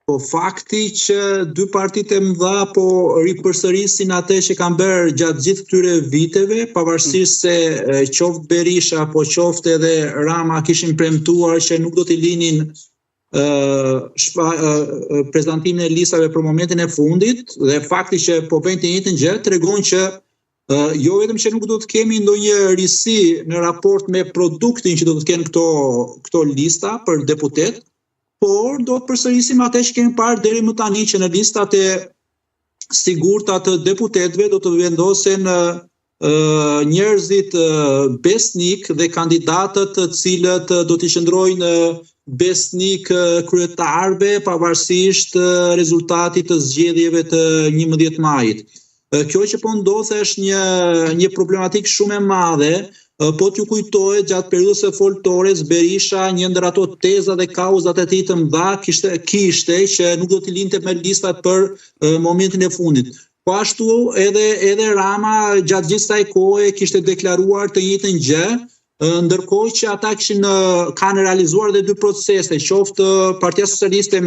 Po fakti që dy partitë e mëdha po ripërsërisin atë që kanë bërë gjatë gjithë këtyre viteve, pavarësisht se qoftë Berisha apo qoftë edhe Rama kishin premtuar që nuk do t'i linin prezantimin e listave për momentin e fundit, dhe fakti që po bëjnë të njëjtën gjë tregon që jo vetëm që nuk do të kemi ndonjë risi në raport me produktin që do të kenë këto lista për deputet, por do të përsërisim atë që kemi parë deri më tani, që në listat e sigurta të deputetëve do të vendosen njerëzit besnik dhe kandidatët të cilët do të qëndrojnë besnik kryetarëve pavarësisht rezultatit të zgjedhjeve të 11 majit. Kjo që po ndodh është një problematikë shumë e madhe. Po t'ju kujtohet gjatë periudhës së foltores, Berisha, një ndër ato teza dhe kauzat e tij të mëdha kishte që nuk do t'i linte me listat për momentin e fundit. Po ashtu edhe Rama gjatë gjithë kësaj kohe kishte deklaruar të njëjtën gjë, ndërkohë që ata kanë realizuar edhe dy procese, qoftë Partia Socialiste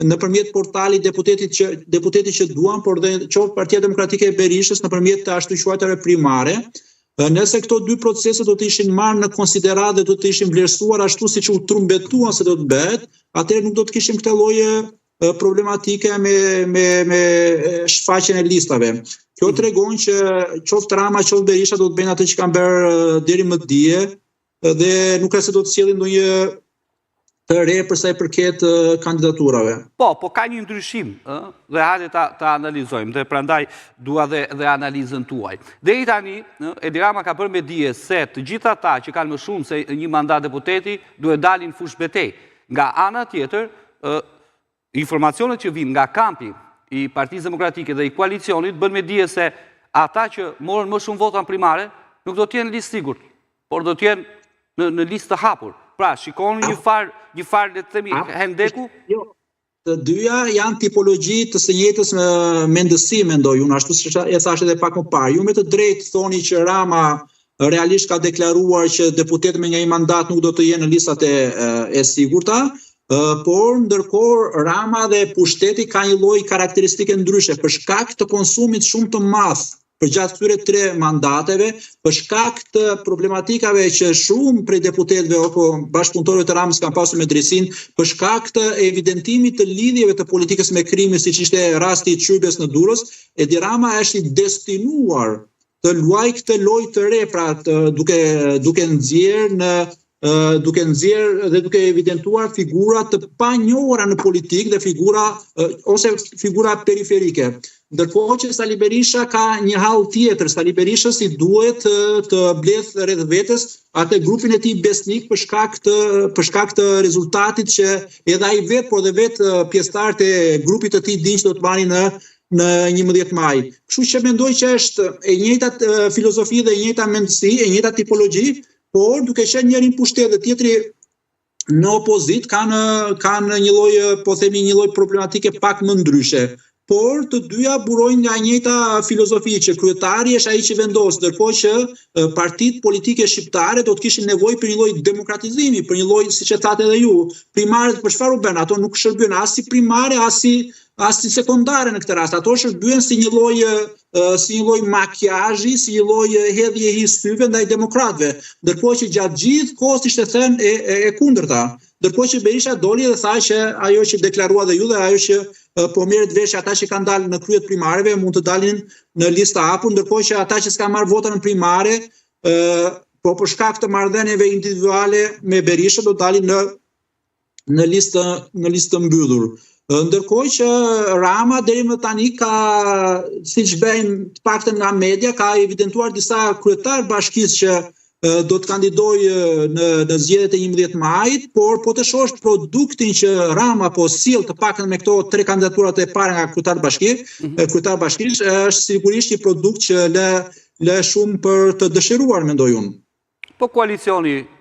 nëpërmjet portalit deputetit që duan, por dhe qoftë Partia Demokratike e Berishës nëpërmjet të ashtu quajturave primare. Nëse këto dy procese do të ishin marrë në konsideratë dhe do të ishin vlerësuar ashtu siç u trumbetuan se do të bëhet, atëherë nuk do të kishim këtë lloj problematike me shfaqjen e listave. Kjo tregon që qoftë Rama, qoftë Berisha do të bëjnë atë që kanë bërë deri më dje dhe nuk ka se do të sjellin ndonjë të re për sa i përket kandidaturave. Po ka një ndryshim, dhe hajde ta analizojmë, dhe prandaj dua dhe analizën tuaj. Deri tani, Edi Rama ka bërë me dije se të gjithë ata që kanë më shumë se një mandat deputeti duhet dalin fush betej. Nga ana tjetër, informacionet që vinë nga kampi i Partisë Demokratike dhe i koalicionit bën me dije se ata që morën më shumë vota primare nuk do t'jenë listë sigurt, por do t'jenë në listë të hapur. Pra, shikoni një farë le të themi hendeku? Jo, të dyja janë tipologji të së njëjtës mendësi, mendoj unë, ashtu siç e thash edhe pak më parë. Ju me të drejtë thoni që Rama realisht ka deklaruar që deputetët me një mandat nuk do të jenë në listat e sigurta, por ndërkohë Rama dhe pushteti ka një lloj karakteristike ndryshe për shkak të konsumit shumë të madh për gjatë këtyre 3 mandateve, për shkak të problematikave që shumë prej deputetëve apo bashkëpunëtorëve të Ramës kanë pasur me drejtsinë, për shkak të evidentimit të lidhjeve të politikës me krimin, siç ishte rasti i Çybes në Durrës, Edi Rama është i destinuar të luajë këtë lojë të re, pra duke nxjerrë dhe duke evidentuar figura të panjohura në politikë dhe figura periferike. Ndërkohë që Sali Berisha ka një hall tjetër, Sali Berisha si duhet të bledh rreth vetes atë grupin e tij besnik për shkak të rezultatit që edhe ai vet, por dhe pjesëtarët e grupit të tij dinë që do të marrin në 11 maj. Kështu që mendoj që është e njëjta filozofi dhe e njëjta mendësi, e njëjta tipologji, por duke qenë njëri në pushtet dhe tjetri në opozit kanë një lloj, po themi, një lloj problematike pak më ndryshe. Por të dyja burojnë nga njëjta filozofi, që kryetari është ai që vendos, ndërkohë që partitë politike shqiptare do të kishin nevojë për një lloj demokratizimi, për një lloj, siç e thatë edhe ju, primarët për çfarë u bën? Ato nuk shërbyen as si primare, as si sekondare në këtë rast. Ato shërbyen si një lloj makiazhi, si një lloj hedhjehi syve ndaj demokratëve, ndërkohë që gjatë gjithë kohës ishte thënë e kundërta. Ndërkohë që Berisha doli dhe tha që ajo që deklarua dhe ju dhe ajo që po merret vesh ata që kanë dalë në kryet primareve mund të dalin në listë hapur, ndërkohë që ata që s'kan marrë vota në primare, po për shkak të marrëdhënieve individuale me Berisha do dalin në listë mbyllur. Ndërkohë që Rama deri më tani ka, siç bëjnë të paktën nga media, ka evidentuar disa kryetar bashkisë që do të kandidojë në zgjedhjet e 11 majit, por po të shohësh produktin që Rama po sjell të paktën me këto 3 kandidaturat e para nga kryetar bashkisë, është sigurisht një produkt që lë shumë për të dëshiruar, mendoj unë. Po koalicioni